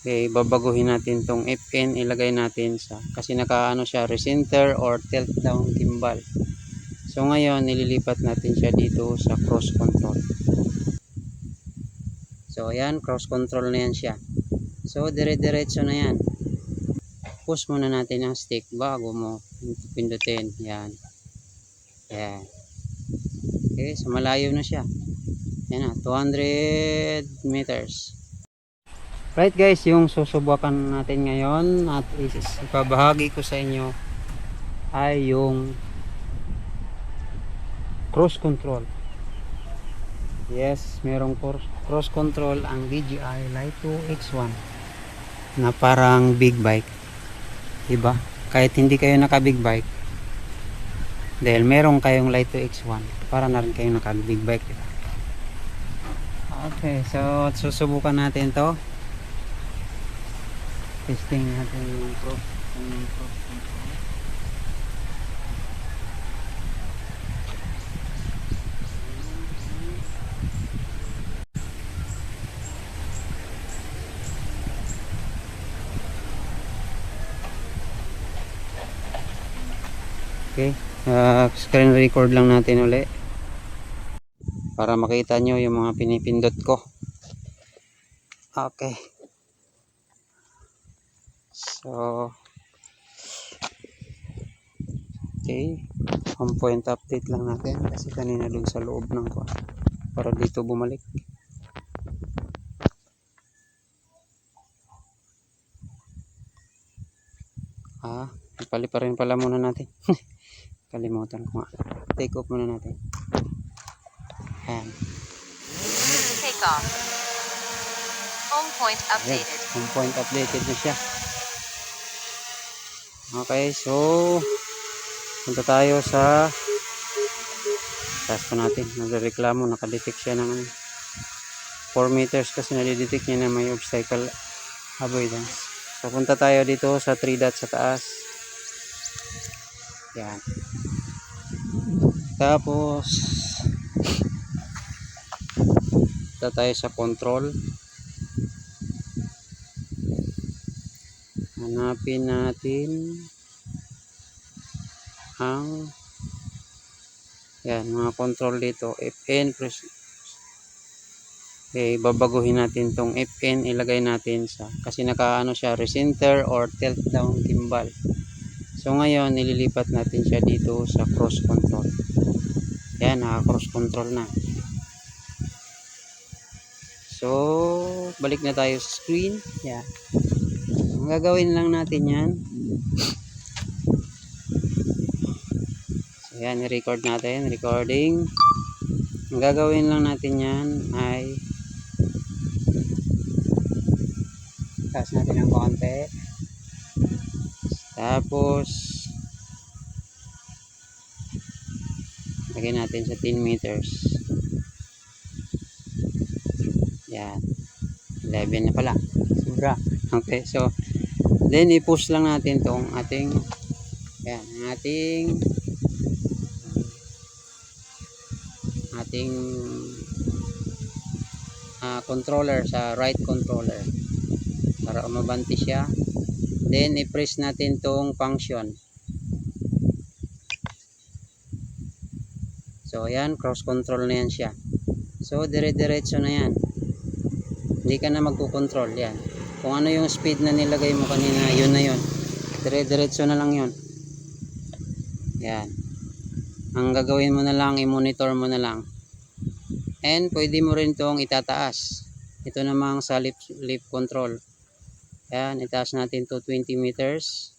Okay, babaguhin natin tong FN, ilagay natin sa, kasi nakaano siya, recenter or tilt down gimbal. So ngayon nililipat natin siya dito sa cross control. So ayan, cross control na yan siya. So dire-diretso na yan. Push muna natin ang stick bago mo pindutin. Yan. Yan. Okay, so malayo na siya. Yan na, 200 meters. Right guys, yung susubukan natin ngayon at ipabahagi ko sa inyo ay yung cross control. Yes, merong cross control ang DJI Lite 2 X1 na parang big bike, diba? Kahit hindi kayo naka big bike, dahil meron kayong Lite 2 X1, para na rin kayong naka big bike, diba? Okay, so susubukan natin to. Testing natin yung cross control. Okay, screen record lang natin uli para makita nyo yung mga pinipindot ko. Okay, so okay, on point update lang natin kasi kanina dun sa loob ng ko para dito bumalik. Ipali pa rin pala muna natin. Kalimutan ko nga, take off muna natin. Ayan, take off. Home point updated. ayan, home point updated na siya. Okay, so punta tayo sa taas pa natin. Nagreklamo, nakadetect siya ng 4 meters kasi nadidetect niya na may obstacle avoidance. So punta tayo dito sa 3 dots sa taas. Yan. Tapos punta tayo sa control. Hanapin natin ang yan, mga control dito. FN, press. Okay, babaguhin natin tong FN, ilagay natin sa, kasi nakaano siya, recenter or tilt down gimbal. So ngayon nililipat natin siya dito sa cross control. Yan, naka cross control na. So balik na tayo sa screen. Yan, ang gagawin lang natin yan, so yan, i-record natin, recording. Ang gagawin lang natin yan ay taas natin ng konti, tapos lagyan natin sa 10 meters. Yan, 11 na pala, sobra. Okay, so then i-push lang natin tong ating yan, ating controller sa right controller para umabanti siya. Then i-press natin tong function. So yan, cross control na yan siya. So dire-diretso na yan, hindi ka na magkukontrol. Yan, kung ano yung speed na nilagay mo kanina, yun na yun, dire-diretso na lang yun. Yan, ang gagawin mo na lang, i-monitor mo na lang. And pwede mo rin itong itataas. Ito namang sa lift control. Yan, itaas natin to 20 meters.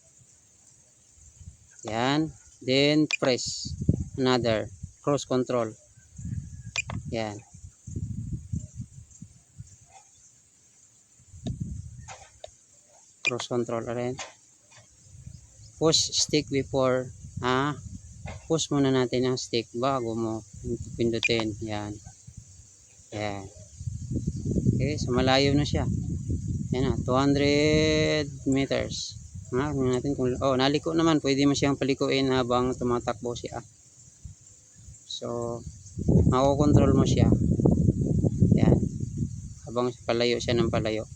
Yan, then press another cross control. Yan, cross control rin. Push stick before push muna natin ang stick bago mo pindutin. Yan. Yan. Okay, so malayo na siya. Yan na, 200 meters. Natin kung naliko naman, pwede mo siyang palikuin habang tumatakbo siya. So makokontrol mo siya. Yan, habang palayo siya ng palayo,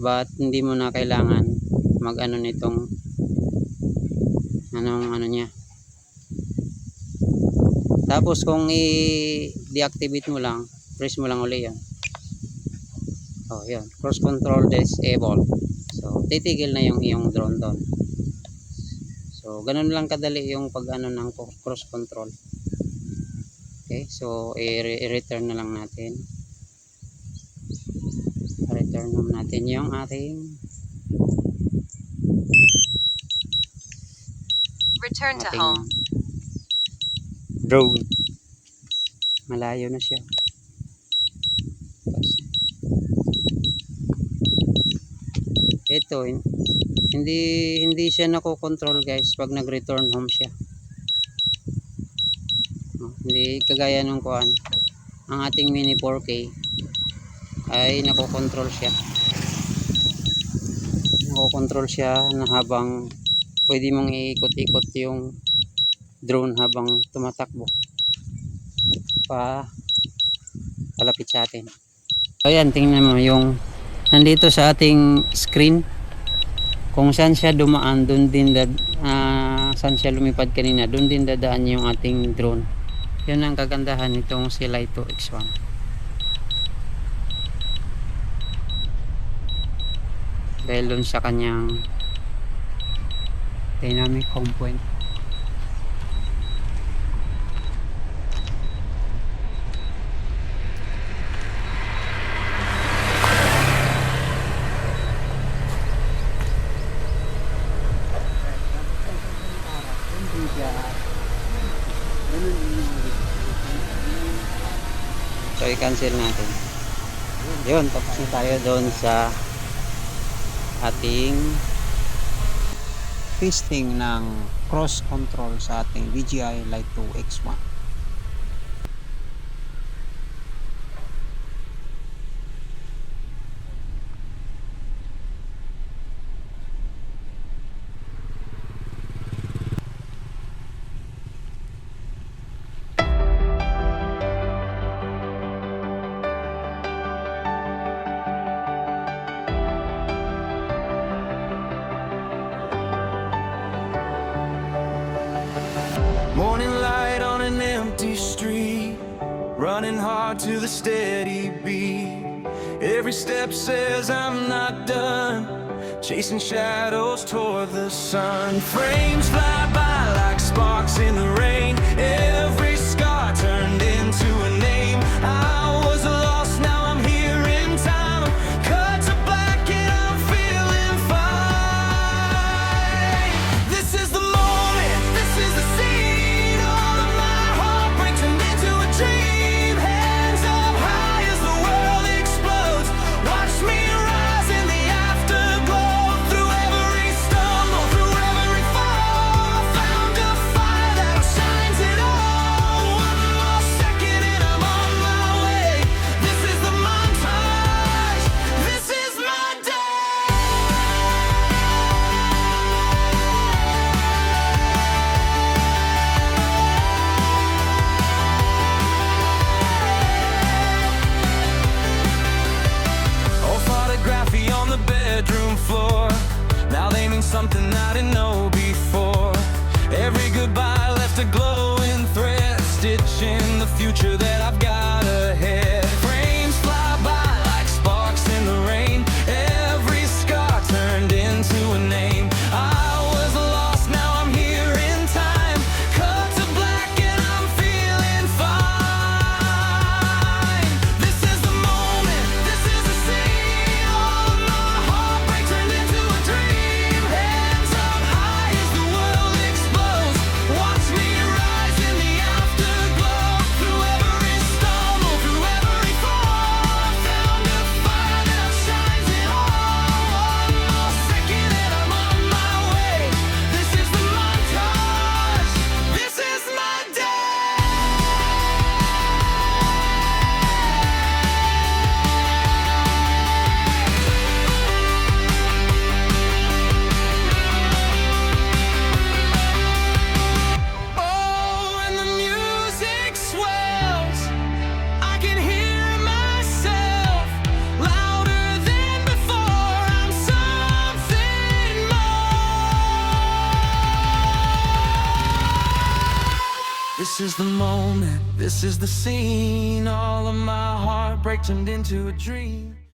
but hindi mo na kailangan mag ano nitong ano niya. Tapos kung i-deactivate mo lang, press mo lang uli yan. Oh, yun. Cross control disable. So, titigil na yung iyong drone doon. So, ganun lang kadali yung pag ano ng cross control. Okay, so i-return na lang natin. Return naman natin yung ating Return to home. drone. Malayo na siya. Ito, hindi siya nakokontrol guys pag nag-return home siya. Hindi kagaya nung kuan. Ang ating mini 4K ay nakokontrol siya. Nakokontrol siya na habang pwede mong iikot-ikot yung drone habang tumatakbo palapit sa atin. Ayan, tingnan mo yung nandito sa ating screen kung saan siya dumaan, doon din saan siya lumipad kanina, doon din dadaan yung ating drone. Yun ang kagandahan nitong si Lite 2X1. Dahil doon sa kanyang dynamic home point. So i-cancel natin. Yun, tapos na tayo doon sa ating testing ng cross control sa ating DJI Lite 2X1. Morning light on an empty street, running hard to the steady beat. Every step says I'm not done, chasing shadows toward the sun. Frames fly by like sparks in the rain, every scar turned into a name. I was lost, now I'm here in time, cut to black and I'm feeling fine. This is the moment, this is the scene, all of my heartbreak turned into a dream. Hands up high as the world explodes, watch me rise in the afterglow. Through every stumble, through every fall, I found a fire that shines it all. This is the moment, this is the scene. All of my heartbreak turned into a dream.